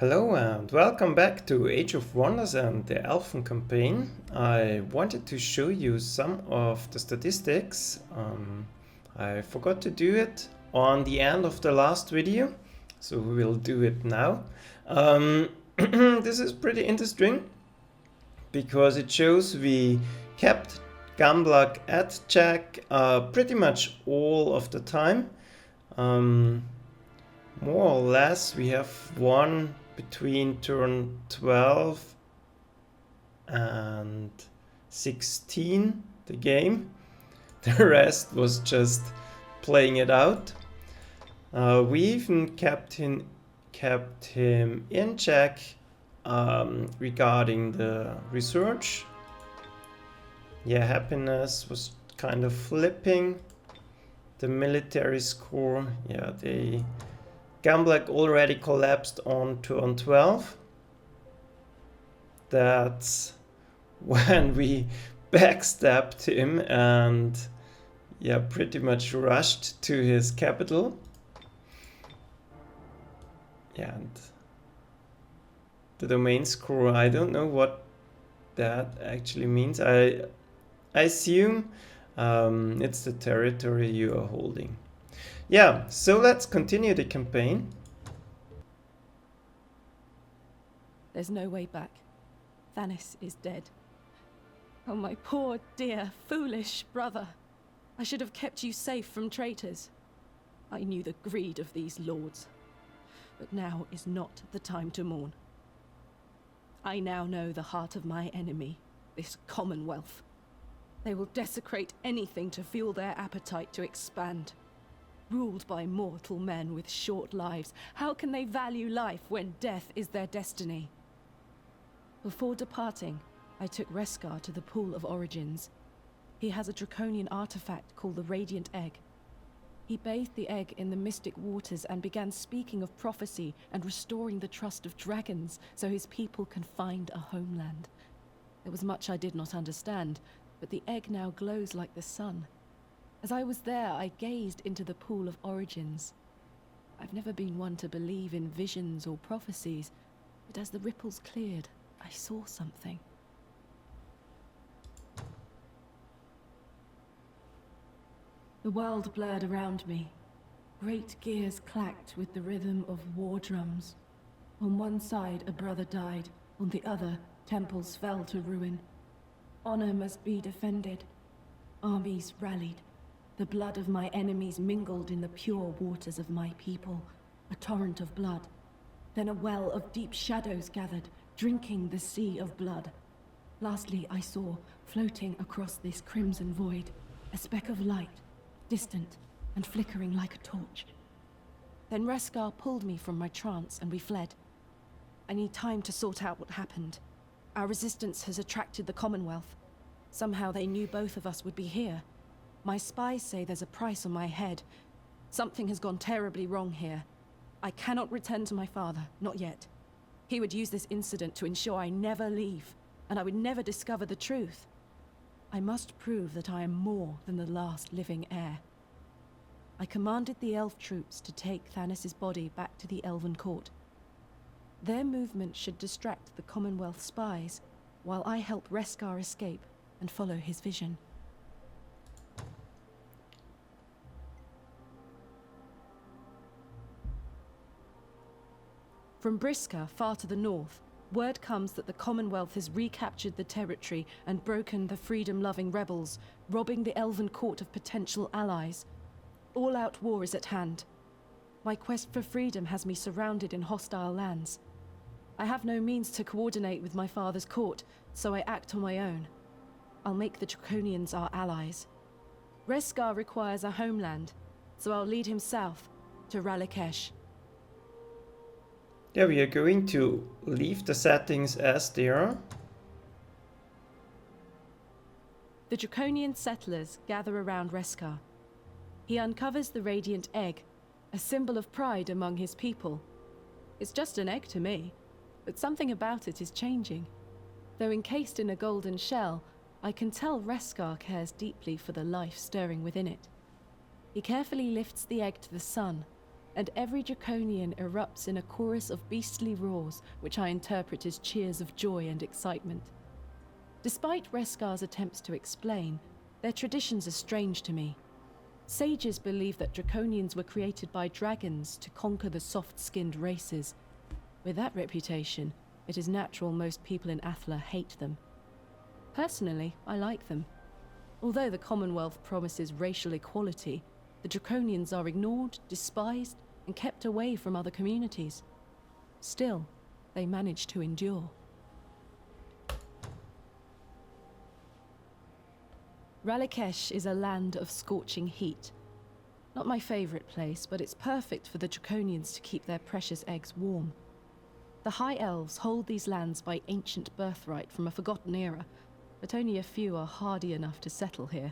Hello and welcome back to Age of Wonders and the Elven Campaign. I wanted to show you some of the statistics. I forgot to do it on the end of the last video, so we will do it now. This is pretty interesting because it shows we kept Gamblag at check pretty much all of the time. More or less we have won between turn 12 and 16 the game. The rest was just playing it out. We even kept him in check regarding the research. Yeah, happiness was kind of flipping. The military score, yeah, Gamblag already collapsed on turn 12. That's when we backstabbed him and yeah, pretty much rushed to his capital. Yeah, and the domain score, I don't know what that actually means. I assume it's the territory you are holding. Yeah, so let's continue the campaign. There's no way back. Thanis is dead. Oh, my poor, dear, foolish brother. I should have kept you safe from traitors. I knew the greed of these lords. But now is not the time to mourn. I now know the heart of my enemy, this Commonwealth. They will desecrate anything to fuel their appetite to expand. Ruled by mortal men with short lives, how can they value life when death is their destiny? Before departing, I took Reskar to the Pool of Origins. He has a Draconian artifact called the Radiant Egg. He bathed the egg in the mystic waters and began speaking of prophecy and restoring the trust of dragons so his people can find a homeland. There was much I did not understand, but the egg now glows like the sun. As I was there, I gazed into the Pool of Origins. I've never been one to believe in visions or prophecies, but as the ripples cleared, I saw something. The world blurred around me. Great gears clacked with the rhythm of war drums. On one side, a brother died. On the other, temples fell to ruin. Honor must be defended. Armies rallied. The blood of my enemies mingled in the pure waters of my people, a torrent of blood. Then a well of deep shadows gathered, drinking the sea of blood. Lastly, I saw, floating across this crimson void, a speck of light, distant and flickering like a torch. Then Reskar pulled me from my trance and we fled. I need time to sort out what happened. Our resistance has attracted the Commonwealth. Somehow they knew both of us would be here. My spies say there's a price on my head. Something has gone terribly wrong here. I cannot return to my father, not yet. He would use this incident to ensure I never leave, and I would never discover the truth. I must prove that I am more than the last living heir. I commanded the elf troops to take Thanis' body back to the Elven Court. Their movement should distract the Commonwealth spies, while I help Reskar escape and follow his vision. From Briska, far to the north, word comes that the Commonwealth has recaptured the territory and broken the freedom-loving rebels, robbing the Elven Court of potential allies. All-out war is at hand. My quest for freedom has me surrounded in hostile lands. I have no means to coordinate with my father's court, so I act on my own. I'll make the Draconians our allies. Reskar requires a homeland, so I'll lead him south to Ralikesh. Yeah, we are going to leave the settings as they are. The Draconian settlers gather around Reskar. He uncovers the Radiant Egg, a symbol of pride among his people. It's just an egg to me, but something about it is changing. Though encased in a golden shell, I can tell Reskar cares deeply for the life stirring within it. He carefully lifts the egg to the sun, and every Draconian erupts in a chorus of beastly roars, which I interpret as cheers of joy and excitement. Despite Reskar's attempts to explain, their traditions are strange to me. Sages believe that Draconians were created by dragons to conquer the soft-skinned races. With that reputation, it is natural most people in Athla hate them. Personally, I like them. Although the Commonwealth promises racial equality, the Draconians are ignored, despised, and kept away from other communities. Still, they manage to endure. Ralikesh is a land of scorching heat. Not my favorite place, but it's perfect for the Draconians to keep their precious eggs warm. The High Elves hold these lands by ancient birthright from a forgotten era, but only a few are hardy enough to settle here.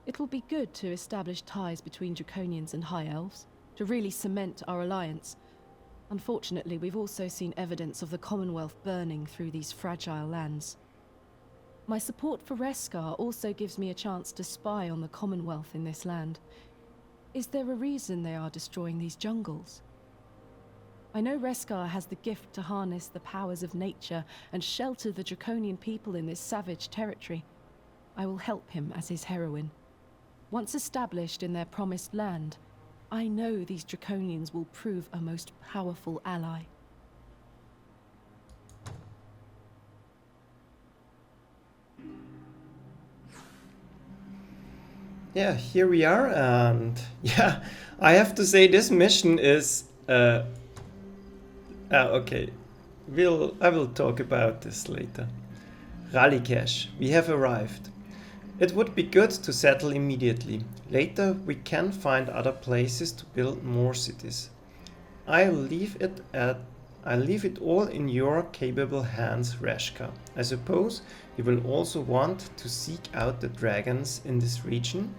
It will be good to establish ties between Draconians and High Elves, to really cement our alliance. Unfortunately, we've also seen evidence of the Commonwealth burning through these fragile lands. My support for Reskar also gives me a chance to spy on the Commonwealth in this land. Is there a reason they are destroying these jungles? I know Reskar has the gift to harness the powers of nature and shelter the Draconian people in this savage territory. I will help him as his heroine. Once established in their promised land, I know these Draconians will prove a most powerful ally. Yeah, here we are, and yeah, I have to say this mission is okay. I will talk about this later. Ralikesh, we have arrived. It would be good to settle immediately. Later we can find other places to build more cities. I leave it all in your capable hands, Reskar. I suppose you will also want to seek out the dragons in this region.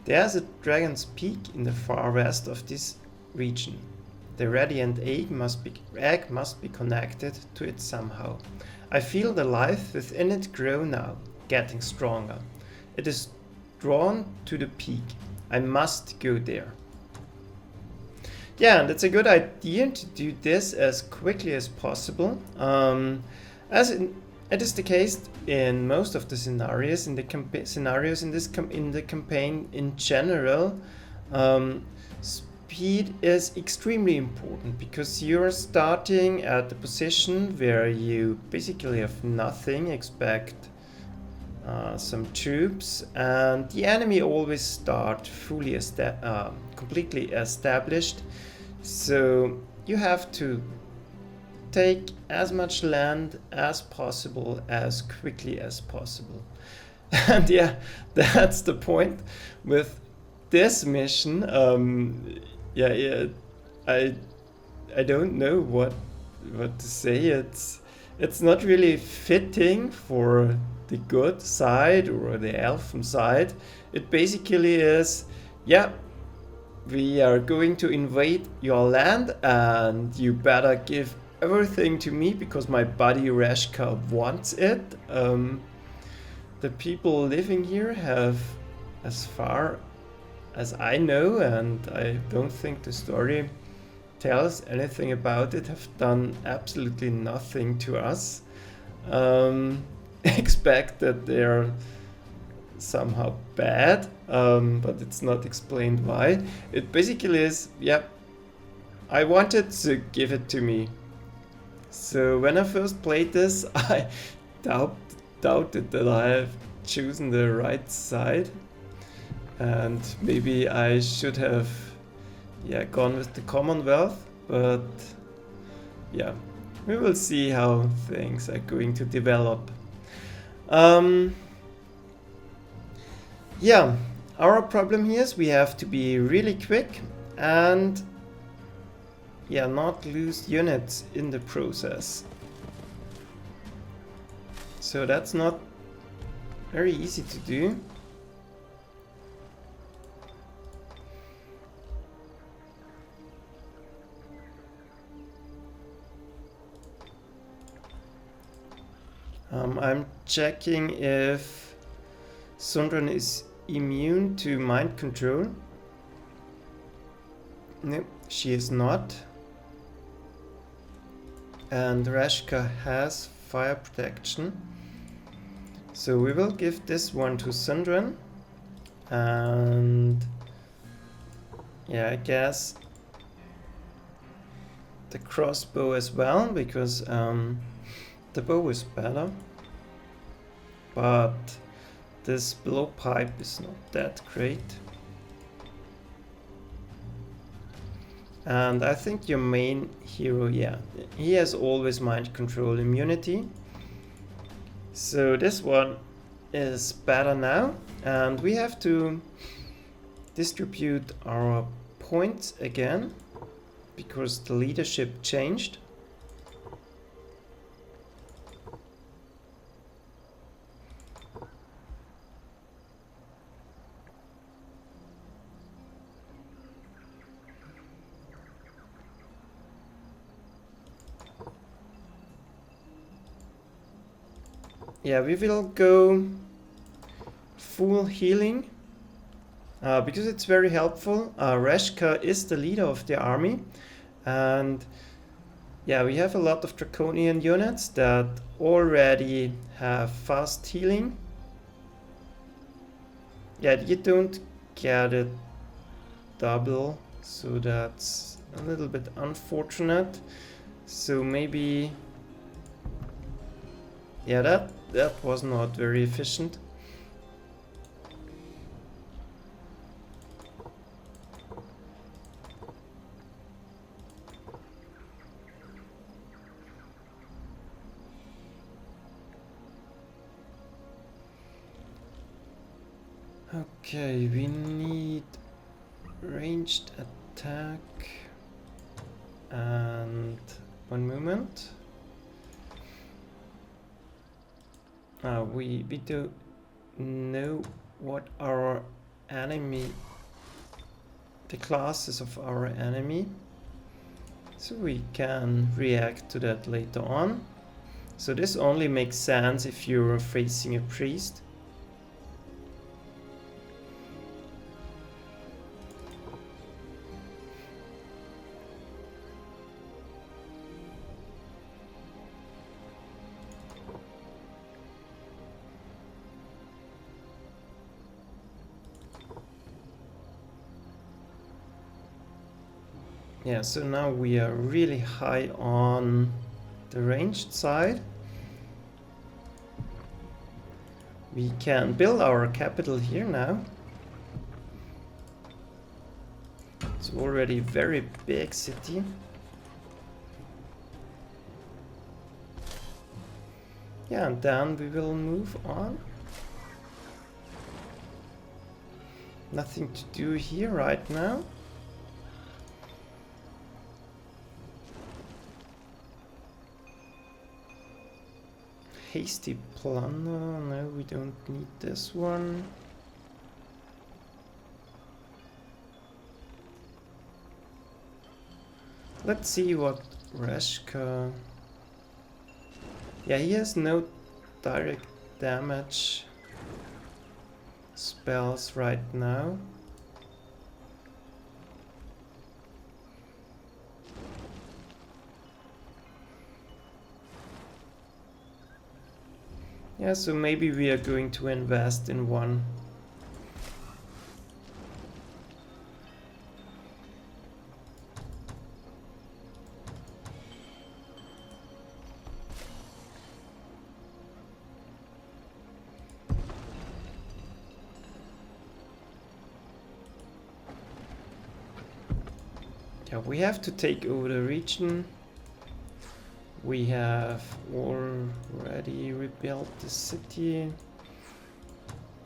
There's a dragon's peak in the far west of this region. The radiant egg must be connected to it somehow. I feel the life within it grow now, getting stronger. It is drawn to the peak. I must go there. Yeah, and it's a good idea to do this as quickly as possible. It is the case in most of the scenarios in the campaign in general. Speed is extremely important because you're starting at the position where you basically have nothing, expect some troops, and the enemy always start completely established. So you have to take as much land as possible as quickly as possible. And yeah, that's the point with this mission. I don't know what to say. It's not really fitting for the good side or the elven side. It basically is, yeah, we are going to invade your land and you better give everything to me because my buddy Reskar wants it. The people living here have, as far as I know, and I don't think the story tells anything about it, have done absolutely nothing to us. Expect that they're somehow bad, but it's not explained why. It basically is, yeah, I wanted to give it to me. So when I first played this, I doubted that I have chosen the right side, and maybe I should have gone with the Commonwealth, but yeah, we will see how things are going to develop. Yeah, our problem here is we have to be really quick and not lose units in the process. So that's not very easy to do. I'm checking if Sundren is immune to mind control. No, she is not. And Reskar has fire protection. So we will give this one to Sundren. And yeah, I guess the crossbow as well, because the bow is better. But this blowpipe is not that great. And I think your main hero, yeah, he has always mind control immunity. So this one is better now. And we have to distribute our points again, because the leadership changed. Yeah, we will go full healing because it's very helpful. Reskar is the leader of the army, and yeah, we have a lot of Draconian units that already have fast healing. Yeah, you don't get it double, so that's a little bit unfortunate. So maybe, yeah, that was not very efficient. Okay, we need ranged attack and one moment. We don't know what our enemy, the classes of our enemy, so we can react to that later on. So this only makes sense if you're facing a priest. Yeah, so now we are really high on the ranged side. We can build our capital here now. It's already a very big city. Yeah, and then we will move on. Nothing to do here right now. Hasty plunder, no, we don't need this one. Let's see what Reskar... Yeah, he has no direct damage spells right now. Yeah, so maybe we are going to invest in one. Yeah, we have to take over the region. We have already rebuilt the city,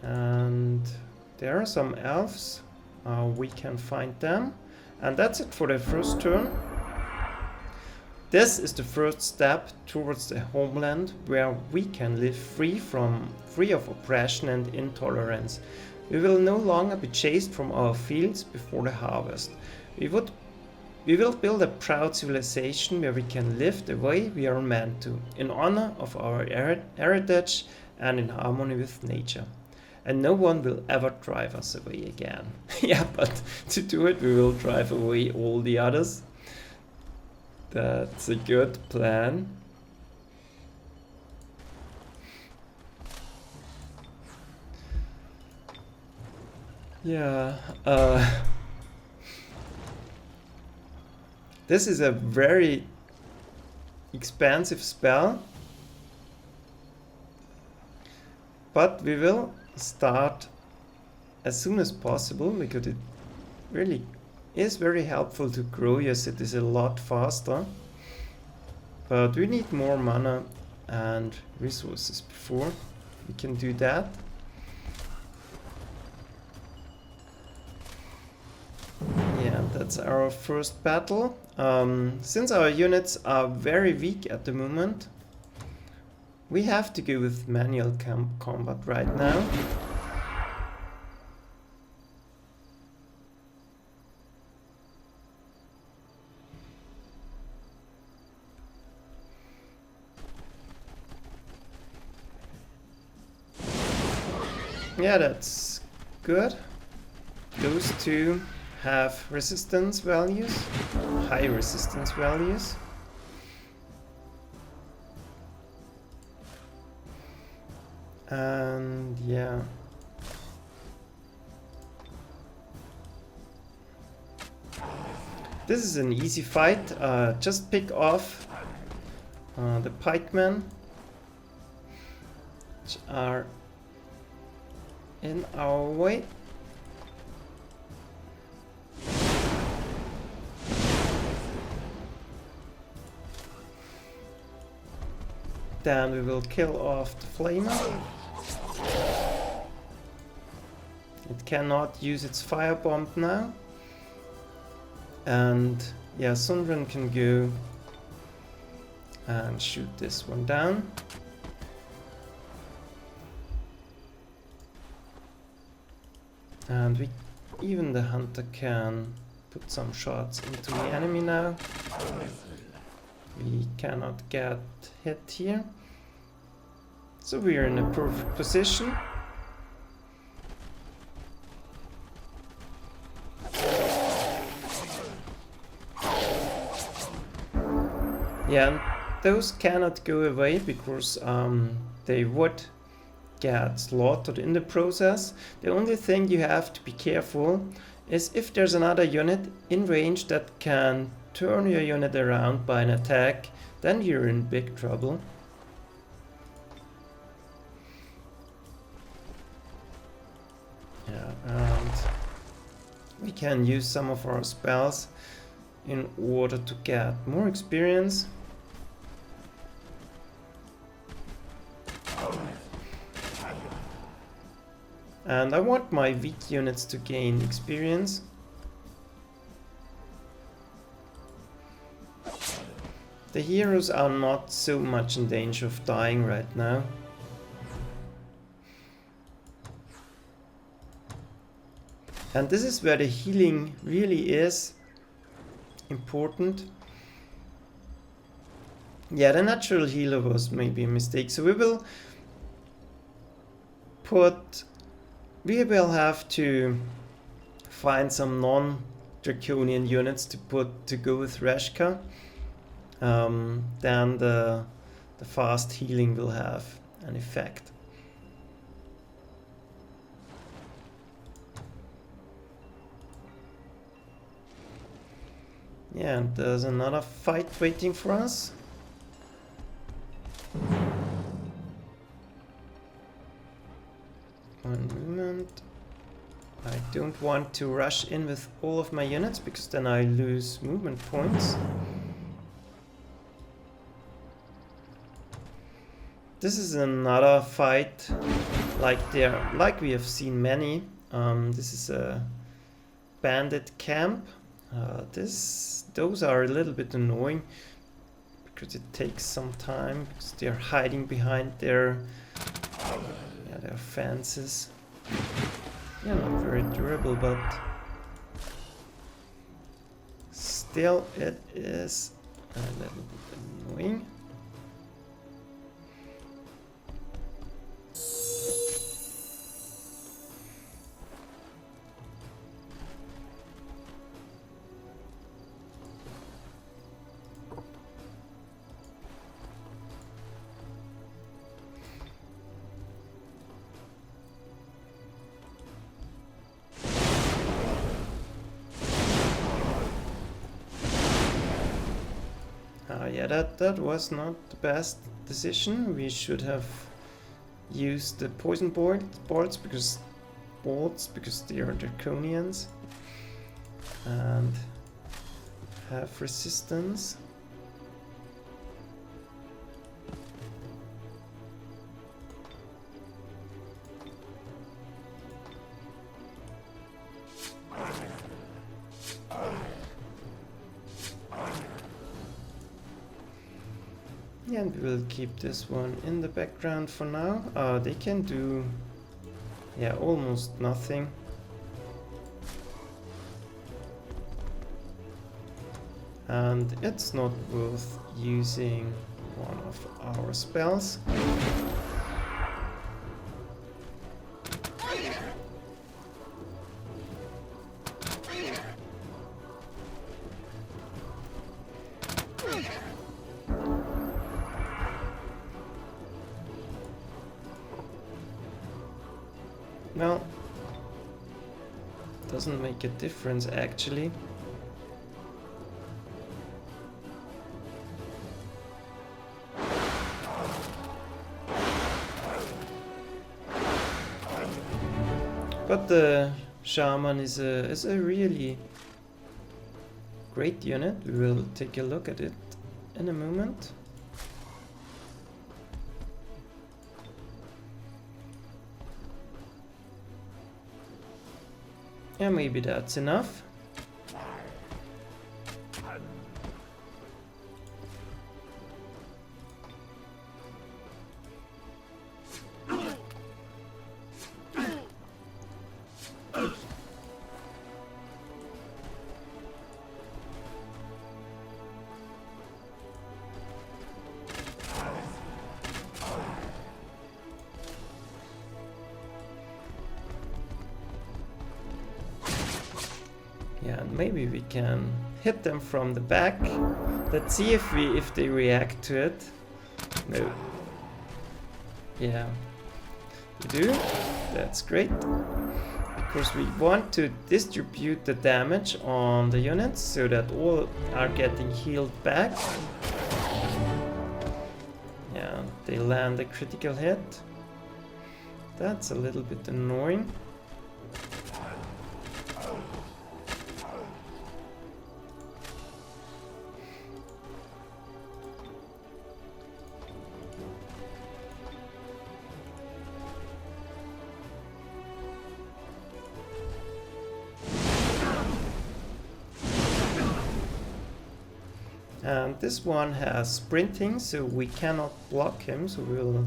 and there are some elves. We can find them, and that's it for the first turn. This is the first step towards the homeland where we can live free of oppression and intolerance. We will no longer be chased from our fields before the harvest. We will build a proud civilization where we can live the way we are meant to, in honor of our heritage and in harmony with nature. and no one will ever drive us away again. Yeah, but to do it we will drive away all the others. That's a good plan. Yeah, this is a very expensive spell, but we will start as soon as possible because it really is very helpful to grow your cities a lot faster. But we need more mana and resources before we can do that. Yeah, that's our first battle. Since our units are very weak at the moment, we have to go with manual combat right now. Yeah, that's good. Those two have resistance values, high resistance values. And yeah. This is an easy fight. Just pick off the pikemen, which are in our way. Then we will kill off the flamer. It cannot use its firebomb now. And yeah, Sundren can go and shoot this one down. And even the hunter can put some shots into the enemy now. We cannot get hit here. So we are in a perfect position. Yeah, and those cannot go away because they would get slaughtered in the process. The only thing you have to be careful is if there's another unit in range that can turn your unit around by an attack, then you're in big trouble. Yeah, and we can use some of our spells in order to get more experience. And I want my weak units to gain experience. The heroes are not so much in danger of dying right now. And this is where the healing really is important. Yeah, the natural healer was maybe a mistake. So we will have to find some non-Draconian units to go with Reskar. Then the fast healing will have an effect. Yeah, and there's another fight waiting for us. One moment. I don't want to rush in with all of my units because then I lose movement points. This is another fight like we have seen many. This is a bandit camp. Those are a little bit annoying because it takes some time because they're hiding behind their fences. Yeah, not very durable, but still it is a little bit annoying. Yeah, that was not the best decision. We should have used the poison bolts because they are Draconians and have resistance. And we will keep this one in the background for now. They can do, yeah, almost nothing. And it's not worth using one of our spells. Well, doesn't make a difference actually. But the shaman is a really great unit. We will take a look at it in a moment. Yeah, maybe that's enough. Yeah, and maybe we can hit them from the back. Let's see if they react to it. No. Yeah, they do. That's great. Because we want to distribute the damage on the units so that all are getting healed back. Yeah, they land a critical hit. That's a little bit annoying. And this one has sprinting, so we cannot block him, so we'll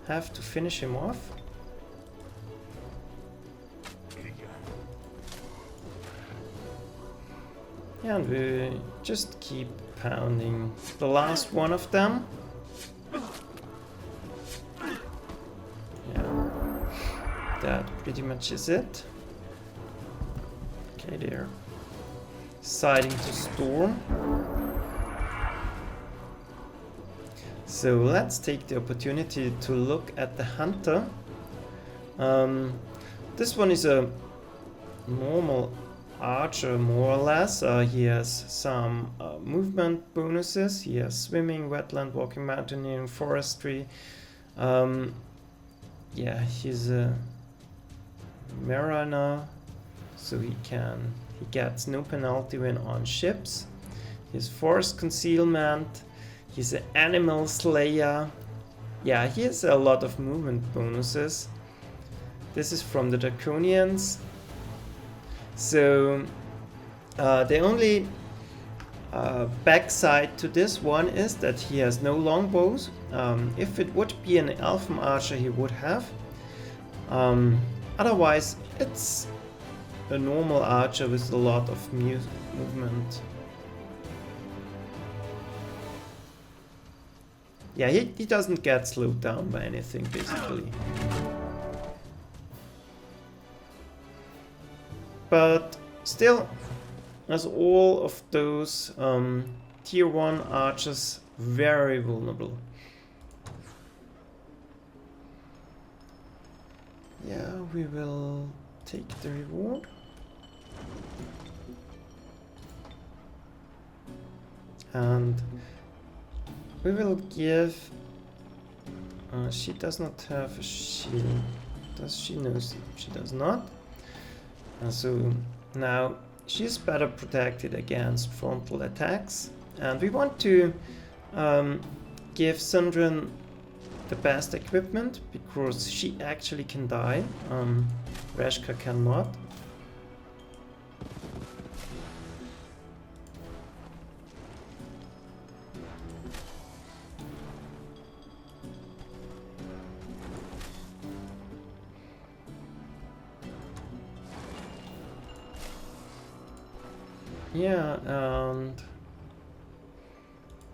have to finish him off. And we just keep pounding the last one of them. Yeah, that pretty much is it. Okay, they're deciding to storm. So let's take the opportunity to look at the hunter. This one is a normal archer, more or less. He has some movement bonuses. He has swimming, wetland, walking, mountaineering, forestry. Yeah, he's a mariner, so he gets no penalty when on ships. He has forest concealment. He's an animal slayer. Yeah, he has a lot of movement bonuses. This is from the Draconians. So the only backside to this one is that he has no longbows. If it would be an elven archer, he would have. Otherwise, it's a normal archer with a lot of movement. Yeah, he doesn't get slowed down by anything, basically. But still, as all of those tier 1 archers, very vulnerable. Yeah, we will take the reward. And we will give... she does not have a shield. Does she? No, she does not. So now she's better protected against frontal attacks. And we want to give Sundren the best equipment, because she actually can die. Reskar cannot. Yeah, and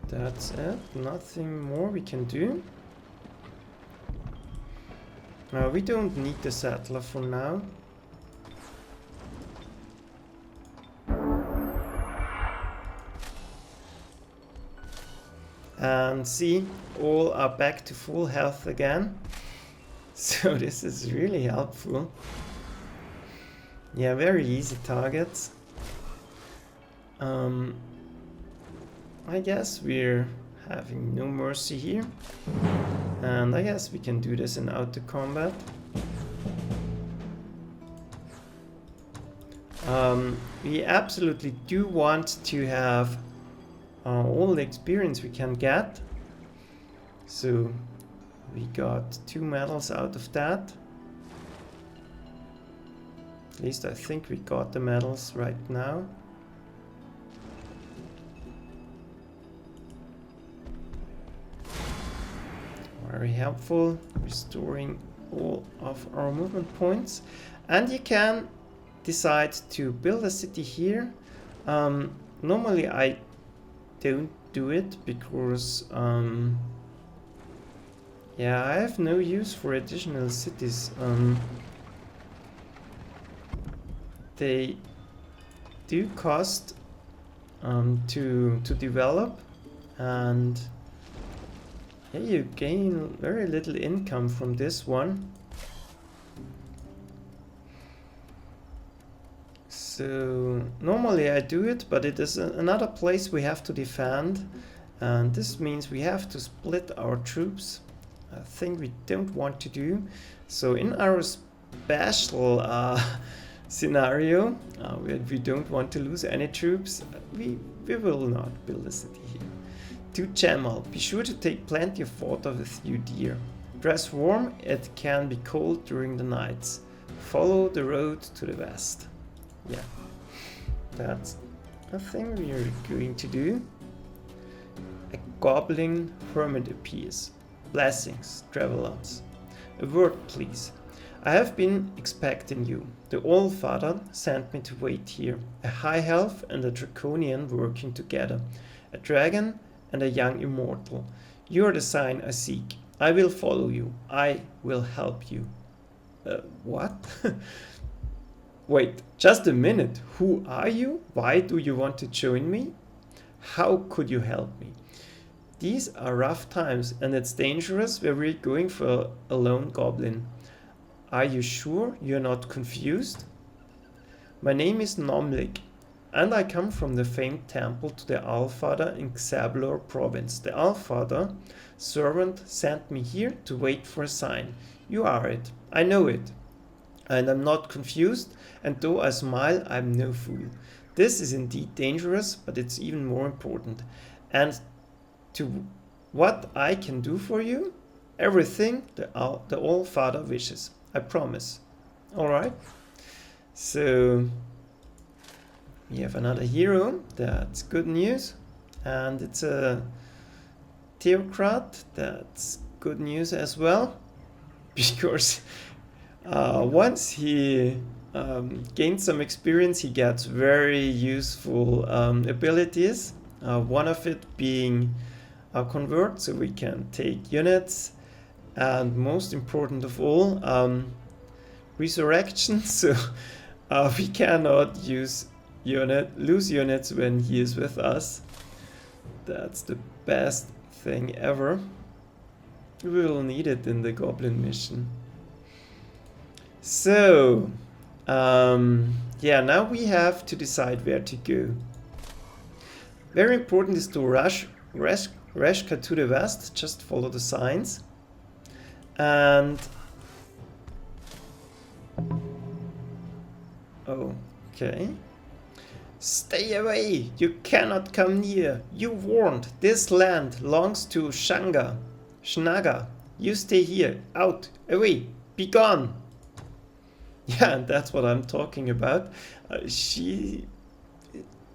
that's it. Nothing more we can do. We don't need the settler for now. And see, all are back to full health again. So this is really helpful. Yeah, very easy targets. I guess we're having no mercy here. And I guess we can do this in auto combat. We absolutely do want to have all the experience we can get. So we got 2 medals out of that. At least I think we got the medals right now. Very helpful, restoring all of our movement points. And you can decide to build a city here. Normally I don't do it because yeah, I have no use for additional cities. They do cost to develop, and yeah, you gain very little income from this one. So normally I do it, but it is another place we have to defend, and this means we have to split our troops, a thing we don't want to do. So in our special scenario, where we don't want to lose any troops, we will not build a city here. To Jamal, be sure to take plenty of water with you, dear. Dress warm, it can be cold during the nights. Follow the road to the west. Yeah, that's a thing we are going to do. A goblin hermit appears. Blessings, travelers. A word, please. I have been expecting you. The All-Father sent me to wait here. A high elf and a Draconian working together. A dragon and a young immortal. You are the sign I seek. I will follow you. I will help you. What? Wait, just a minute. Who are you? Why do you want to join me? How could you help me? These are rough times, and it's dangerous where we're going for a lone goblin. Are you sure you're not confused? My name is Nomlik, and I come from the famed temple to the Allfather in Xablor province. The Allfather servant sent me here to wait for a sign. You are it. I know it. And I'm not confused, and though I smile, I'm no fool. This is indeed dangerous, but it's even more important. And to what I can do for you? Everything the All-Father wishes. I promise. Alright. So we have another hero. That's good news. And it's a theocrat. That's good news as well. Because once he gains some experience, he gets very useful abilities. One of it being convert, so we can take units. And most important of all, resurrection. So we cannot lose units when he is with us. That's the best thing ever. We will need it in the goblin mission. So yeah, now we have to decide where to go. Very important is to Reskar to the west, just follow the signs. And... okay. Stay away! You cannot come near! You warned! This land belongs to Shnaga. You stay here! Out! Away! Be gone! Yeah, and that's what I'm talking about. She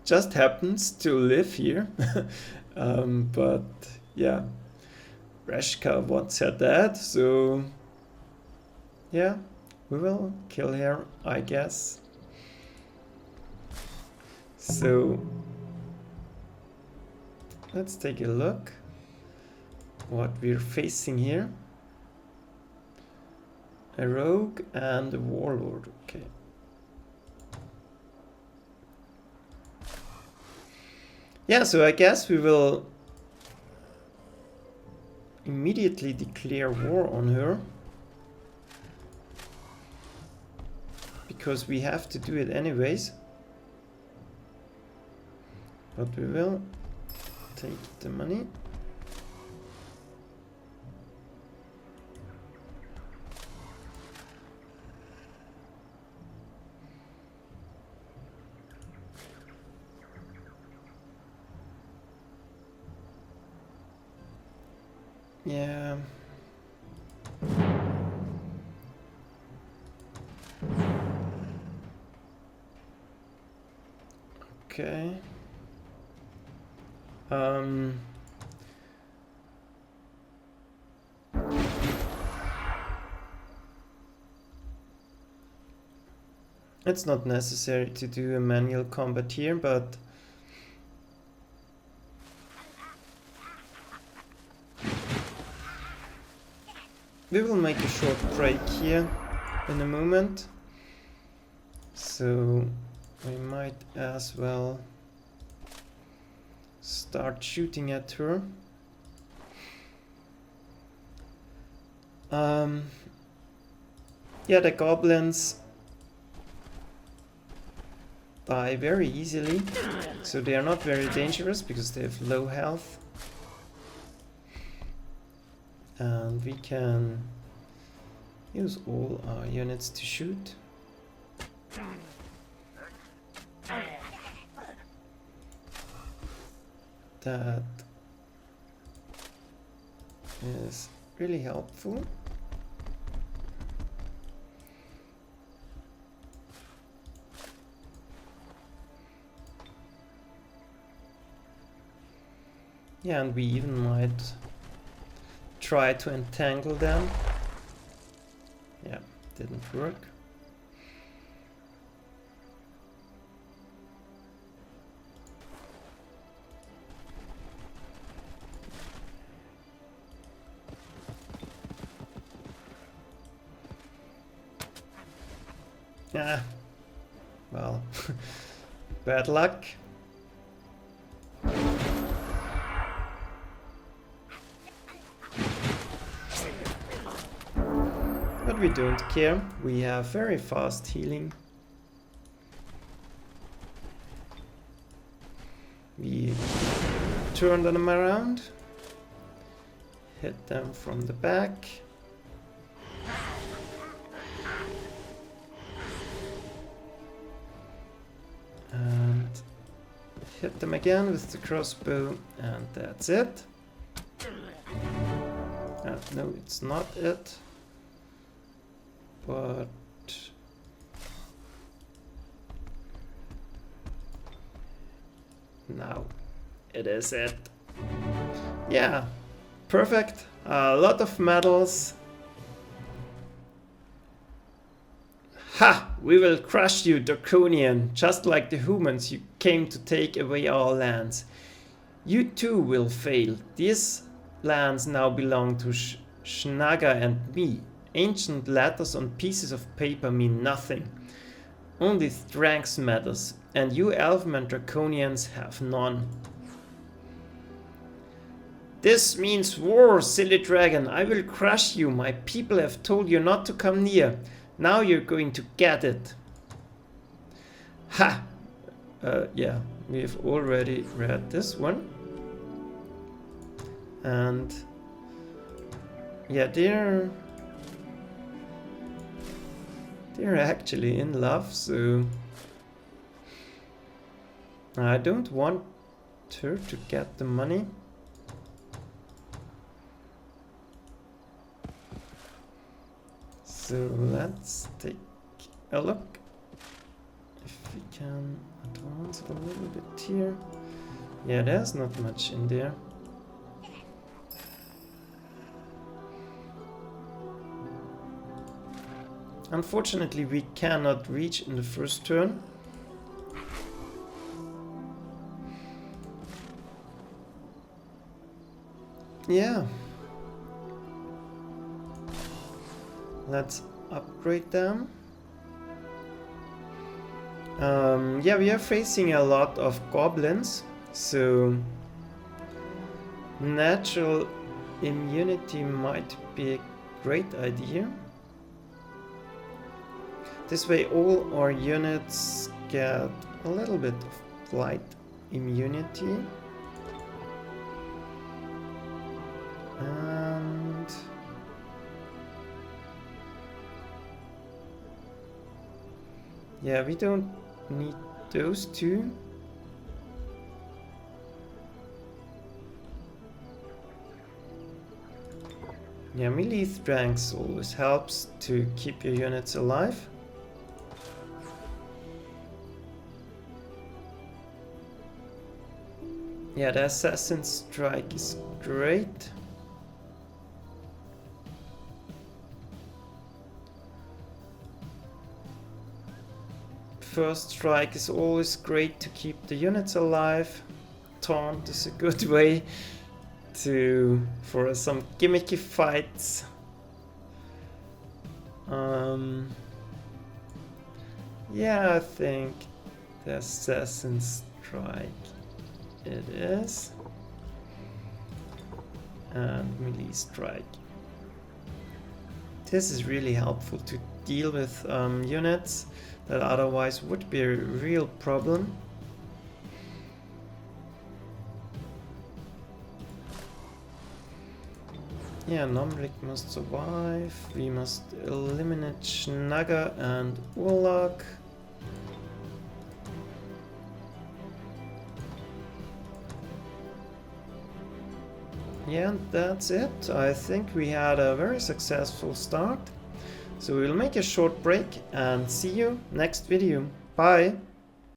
just happens to live here. But yeah, Reskar wants her dead, so yeah, we will kill her, I guess. So let's take a look what we're facing here. A rogue and a warlord, okay. Yeah, so I guess we will immediately declare war on her. Because we have to do it anyways. But we will take the money. Yeah. Okay. It's not necessary to do a manual combat here, but we will make a short break here in a moment. So we might as well start shooting at her. Yeah, the goblins die very easily, so they are not very dangerous because they have low health. And we can use all our units to shoot. That is really helpful. Yeah, and we even might try to entangle them. Yeah, didn't work. Yeah, well, bad luck. But we don't care, we have very fast healing. We turn them around, hit them from the back. And hit them again with the crossbow, and that's it. No, it's not it. But now it is it. Yeah, perfect. A lot of medals. Ha! We will crush you, Draconian, just like the humans you came to take away our lands. You too will fail. These lands now belong to Shnaga and me. Ancient letters on pieces of paper mean nothing. Only strength matters, and you Elven and Draconians have none. This means war, silly dragon. I will crush you. My people have told you not to come near. Now you're going to get it. Ha! Yeah, we've already read this one. And yeah, they're actually in love, so I don't want her to get the money. So let's take a look if we can advance a little bit here. Yeah, there's not much in there. Unfortunately, we cannot reach in the first turn. Yeah. Let's upgrade them. Yeah, we are facing a lot of goblins, so natural immunity might be a great idea. This way all our units get a little bit of blight immunity. And yeah, we don't need those two. Yeah, melee strength always helps to keep your units alive. Yeah, the assassin strike is great. First strike is always great to keep the units alive. Taunt is a good way for some gimmicky fights. Yeah, I think the assassin strike it is. And melee strike. This is really helpful to deal with units that otherwise would be a real problem. Yeah, Nomrik must survive. We must eliminate Schnagger and Urlach. Yeah, and that's it. I think we had a very successful start. So we'll make a short break and see you next video. Bye!